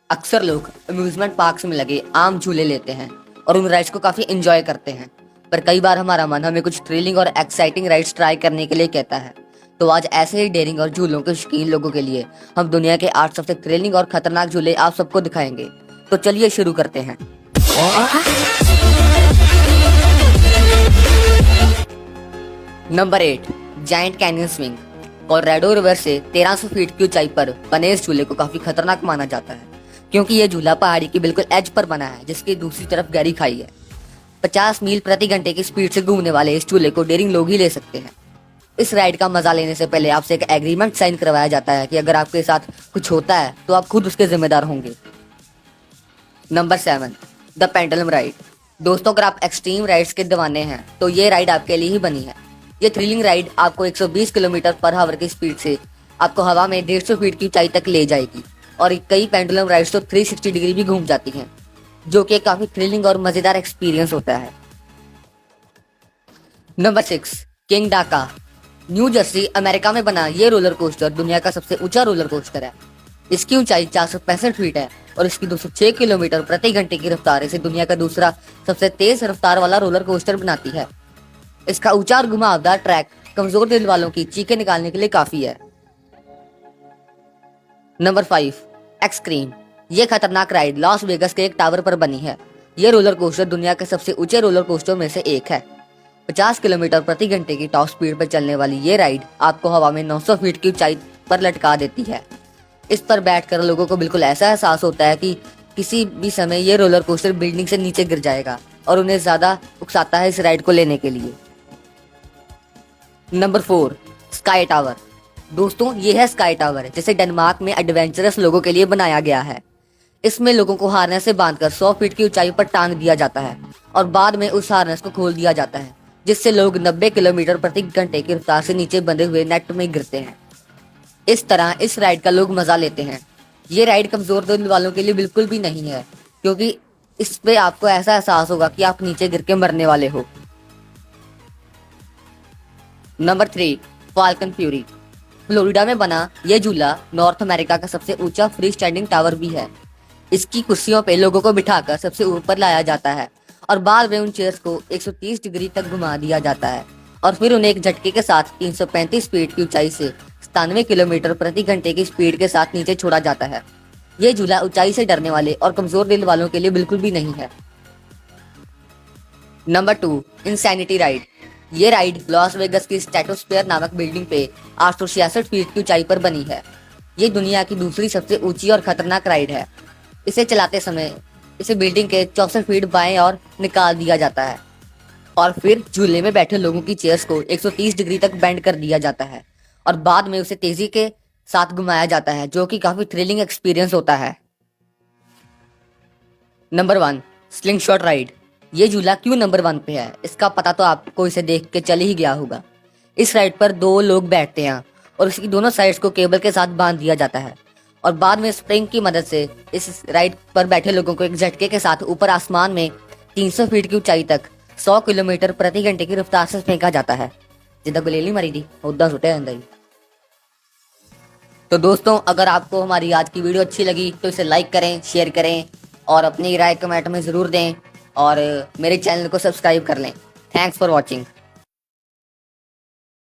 अक्सर लोग amusement parks में लगे आम झूले लेते हैं और उन राइड्स को काफी एंजॉय करते हैं। पर कई बार हमारा मन हमें कुछ थ्रिलिंग और एक्साइटिंग राइड्स ट्राई करने के लिए कहता है। तो आज ऐसे ही डेयरिंग और झूलों के शौकीन लोगों के लिए हम दुनिया के 8 सबसे थ्रिलिंग और खतरनाक झूले आप सबको दिखाएंगे। तो चलिए शुरू करते हैं। Number 8, giant canyon swing. Colorado river से 1300 फीट की ऊंचाई पर बने इस झूले को काफी खतरनाक माना जाता है, क्योंकि यह झूला पहाड़ी की बिल्कुल एज पर बना है, जिसकी दूसरी तरफ गहरी खाई है। 50 मील प्रति घंटे की स्पीड से घूमने वाले इस झूले को डेयरिंग लोग ही ले सकते हैं। इस राइड का मजा लेने से पहले आपसे एक एग्रीमेंट साइन करवाया जाता है कि अगर आपके साथ कुछ होता है तो आप खुद उसके जिम्मेदार होंगे। Number 7, the pendulum ride. दोस्तों, अगर आप एक्सट्रीम राइड्स के दीवाने हैं तो ये राइड आपके लिए ही बनी है। ये थ्रिलिंग राइड आपको 120 किलोमीटर पर आवर की स्पीड से आपको हवा में 150 फीट की ऊंचाई तक ले जाएगी, और कई पेंडुलम राइड्स तो 360 डिग्री भी घूम जाती हैं, जो कि काफी थ्रिलिंग और मजेदार एक्सपीरियंस होता है। नंबर 6, किंग डाका। न्यू जर्सी अमेरिका में बना ये रोलर कोस्टर दुनिया का सबसे ऊंचा रोलर कोस्टर है। इसकी ऊंचाई 465 फीट है और इसकी 206 किलोमीटर प्रति घंटे की रफ्तार इसे दुनिया का दूसरा सबसे तेज रफ्तार वाला रोलर कोस्टर बनाती है। इसका ऊंचा और घुमावदार ट्रैक कमजोर दिल वालों की चीखें निकालने के लिए काफी है। Number 5, extreme. ये खतरनाक राइड लॉस वेगस के एक टावर पर बनी है। ये रोलर कोस्टर दुनिया के सबसे ऊंचे रोलर कोस्टर में से एक है। 50 किलोमीटर प्रति घंटे की टॉप स्पीड पर चलने वाली ये राइड आपको हवा में 900 फीट की ऊंचाई पर लटका देती है। इस पर बैठकर लोगों को बिल्कुल ऐसा एहसास होता है कि किसी भी समय ये रोलर कोस्टर बिल्डिंग से नीचे गिर जाएगा, और उन्हें ज्यादा उकसाता है इस राइड को लेने के लिए। Number 4, sky tower. दोस्तों, ये है स्काई टावर, जिसे डेनमार्क में एडवेंचरस लोगों के लिए बनाया गया है। इसमें लोगों को हार्नेस से बांधकर 100 फीट की ऊंचाई पर टांग दिया जाता है और बाद में उस हार्नेस को खोल दिया जाता है, जिससे लोग 90 किलोमीटर प्रति घंटे की रफ्तार से नीचे बंधे हुए नेट में गिरते हैं। इस तरह इस राइड का लोग मजा लेते हैं। ये राइड कमजोर दिल वालों के लिए बिल्कुल भी नहीं है, क्योंकि इस पे आपको ऐसा एहसास होगा कि आप नीचे गिर के मरने वाले हो। Number 3, falcon fury. फ्लोरिडा में बना यह झूला नॉर्थ अमेरिका का सबसे ऊंचा फ्री स्टैंडिंग टावर भी है। इसकी कुर्सियों पे लोगों को बिठाकर सबसे ऊपर लाया जाता है और बाद में उन चेयर्स को 130 डिग्री तक घुमा दिया जाता है, और फिर उन्हें एक झटके के साथ 335 फीट की ऊंचाई से 97 किलोमीटर प्रति घंटे की स्पीड के साथ नीचे छोड़ा जाता है। यह झूला ऊंचाई से डरने वाले और कमजोर दिल वालों के लिए बिल्कुल भी नहीं है। Number 2, insanity ride. ये राइड लॉस वेगस की स्ट्रेटोस्फीयर नामक बिल्डिंग पे 866 फीट की ऊंचाई पर बनी है। ये दुनिया की दूसरी सबसे ऊंची और खतरनाक राइड है। इसे चलाते समय इसे बिल्डिंग के 64 फीट बाएं और निकाल दिया जाता है, और फिर झूले में बैठे लोगों की चेयर्स को 130 डिग्री तक बेंड कर दिया जाता है और बाद में उसे तेजी के साथ घुमाया जाता है, जो कि काफी थ्रिलिंग एक्सपीरियंस होता है। Number 1, sling shot ride. ये झूला क्यों नंबर 1 पे है, इसका पता तो आपको इसे देख के चल ही गया होगा। इस राइड पर 2 लोग बैठते हैं और इसकी दोनों साइड्स को केबल के साथ बांध दिया जाता है, और बाद में स्प्रिंग की मदद से इस राइड पर बैठे लोगों को एक झटके के साथ ऊपर आसमान में 300 फीट की ऊंचाई तक 100 किलोमीटर प्रति घंटे की रफ्तार से फेंका जाता है। जिद्दा गुलेली मरी थी उदा सुटे अंदर ही। तो दोस्तों, अगर आपको हमारी आज की वीडियो अच्छी लगी तो इसे लाइक करें, शेयर करें और अपनी राय कमेंट में ज़रूर दें, और मेरे चैनल को सब्सक्राइब कर लें। Thanks for watching.